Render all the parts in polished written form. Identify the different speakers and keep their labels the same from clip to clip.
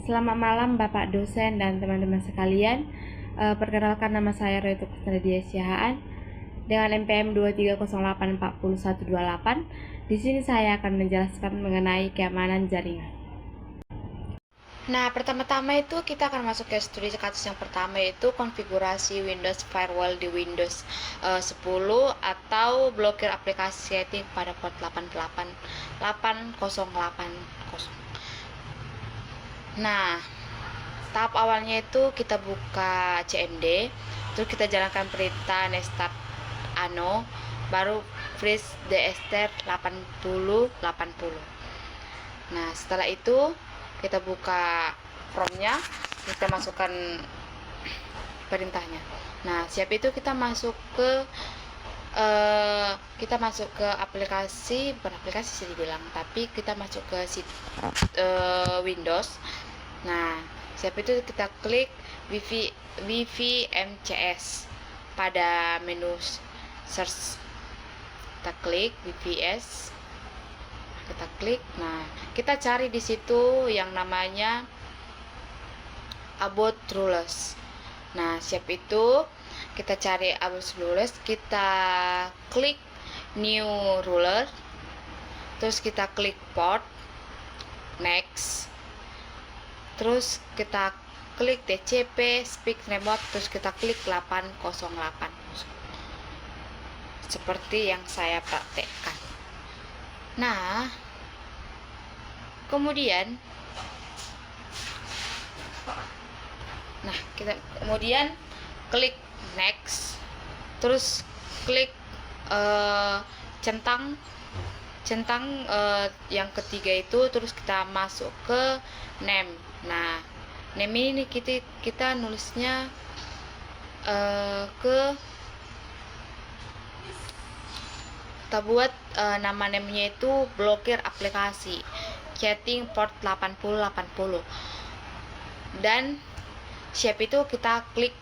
Speaker 1: Selamat malam Bapak dosen dan teman-teman sekalian. Perkenalkan nama saya Retu Kusnadia Siahaan dengan NPM 230840128. Di sini saya akan menjelaskan mengenai keamanan jaringan. Nah, pertama-tama itu kita akan masuk ke studi kasus yang pertama, yaitu konfigurasi Windows Firewall di Windows 10 atau blokir aplikasi setting pada port 88080. Nah, tahap awalnya itu kita buka CMD, terus kita jalankan perintah nstart ano, baru freeze dster 8080. Nah, setelah itu kita buka promnya, kita masukkan perintahnya. Nah, siap itu kita masuk ke aplikasi, bukan aplikasi sih dibilang, tapi kita masuk ke Windows. Nah, siap itu kita klik VVMCS pada menu search. Kita klik VVS, kita klik. Nah, kita cari di situ yang namanya About Rules. Nah, siap itu kita cari About Rules, kita klik New Ruler, terus kita klik Port, Next, terus kita klik TCP Speak Remote, terus kita klik 808 seperti yang saya praktekkan. Nah, kemudian kita klik Next, terus klik centang yang ketiga itu, terus kita masuk ke name. Nah, name ini kita nulisnya kita buat nama namenya itu blokir aplikasi chatting port 8080, dan siap itu kita klik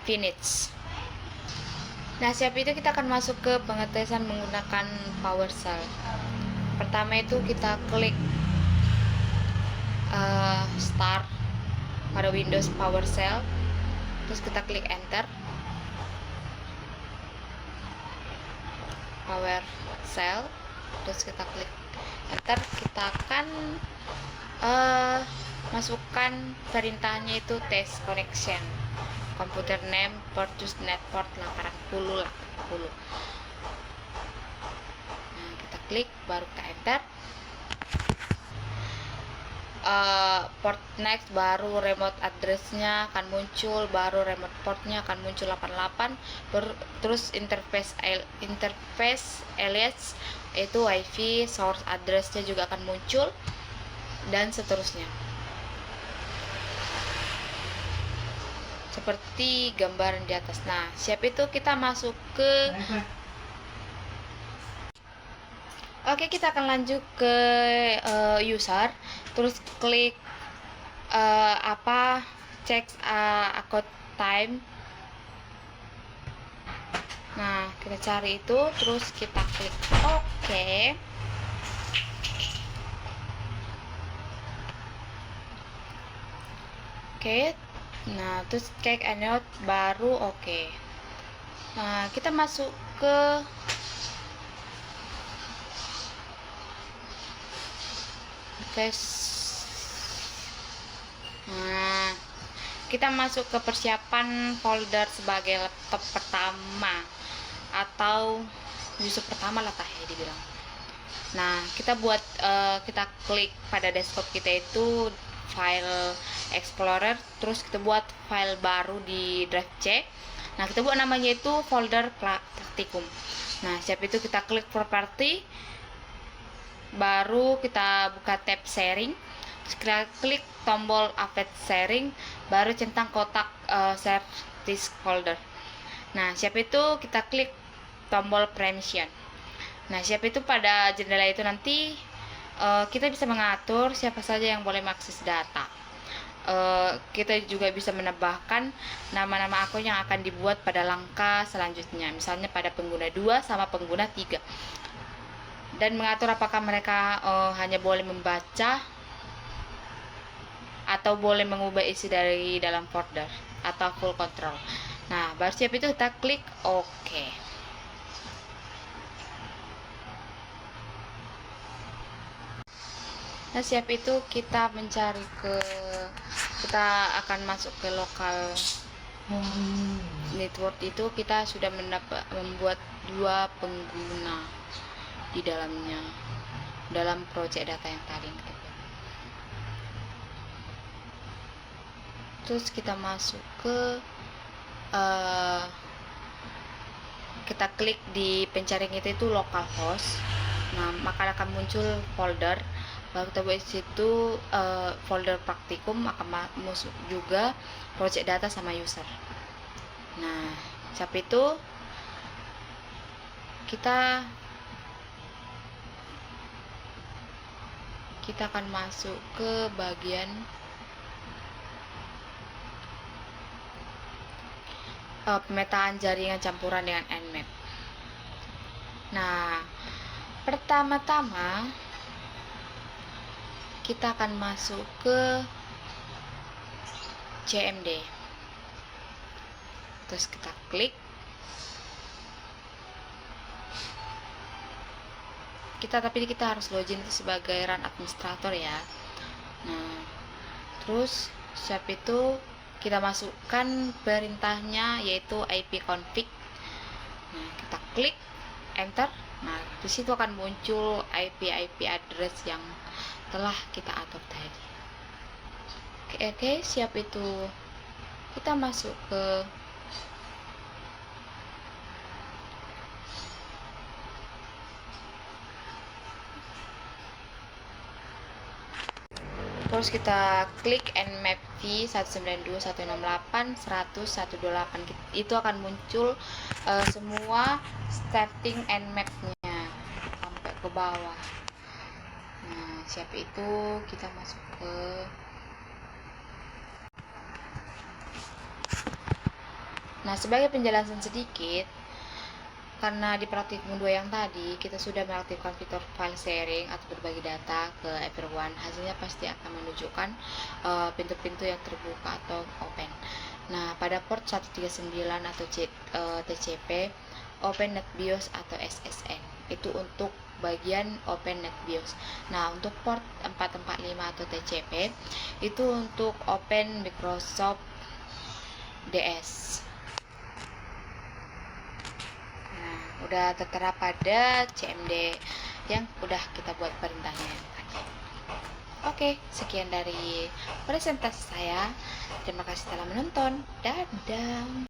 Speaker 1: finish. Nah, siap itu kita akan masuk ke pengetesan menggunakan PowerShell. Pertama itu kita klik start pada Windows PowerShell, terus kita klik enter. PowerShell, terus kita klik enter. Kita akan masukkan perintahnya itu test connection, computer name, port use network 8080. Nah, kita klik, baru kita enter. Port next, baru remote address-nya akan muncul, baru remote port-nya akan muncul 88, terus interface alias itu wifi, source address-nya juga akan muncul, dan seterusnya seperti gambaran di atas. Nah, siap itu kita masuk ke kita akan lanjut ke user, terus klik check account time. Nah, kita cari itu, terus kita klik OK. Nah, terus check out, baru OK. Nah, kita masuk ke Nah, kita masuk ke persiapan folder sebagai laptop pertama atau user pertama lah ya dibilang. Nah, kita klik pada desktop kita itu file explorer, terus kita buat file baru di drive C. Nah, kita buat namanya itu folder praktikum. Nah, siap itu kita klik property, baru kita buka tab sharing, terus kita klik tombol update sharing, baru centang kotak share this folder. Nah, siap itu kita klik tombol permission. Nah, siap itu pada jendela itu nanti kita bisa mengatur siapa saja yang boleh mengakses data. Kita juga bisa menambahkan nama-nama akun yang akan dibuat pada langkah selanjutnya, misalnya pada pengguna 2 sama pengguna 3, dan mengatur apakah mereka hanya boleh membaca atau boleh mengubah isi dari dalam folder atau full control. Nah, baru siap itu kita klik OK. Nah, siap itu kita akan masuk ke lokal network. Itu kita sudah membuat 2 pengguna di dalamnya dalam project data yang tadi. Terus kita masuk ke kita klik di pencarian kita itu localhost. Nah, maka akan muncul folder. Baru kita buat di situ folder praktikum, akan masuk juga project data sama user. Nah, sampai itu kita akan masuk ke bagian pemetaan jaringan campuran dengan Nmap. Nah, pertama-tama kita akan masuk ke CMD. Terus kita klik. Tapi kita harus login sebagai run administrator ya. Nah, terus siap itu kita masukkan perintahnya yaitu ipconfig. Nah, kita klik enter. Nah, di situ akan muncul IP address yang telah kita atur tadi. Oke, siap itu kita masuk ke terus kita klik Nmap v 192.168.100.128. Itu akan muncul semua starting Nmap-nya sampai ke bawah. Nah, siap itu kita masuk ke sebagai penjelasan sedikit, karena di praktikum 2 yang tadi kita sudah mengaktifkan fitur file sharing atau berbagi data ke Everone, hasilnya pasti akan menunjukkan pintu-pintu yang terbuka atau open. Nah, pada port 139 atau TCP, Open Net BIOS atau SSN itu untuk bagian Open Net BIOS. Nah, untuk port 445 atau TCP itu untuk Open Microsoft DS. Udah tertera pada CMD yang udah kita buat perintahnya tadi. Oke, sekian dari presentasi saya. Terima kasih telah menonton. Dadah.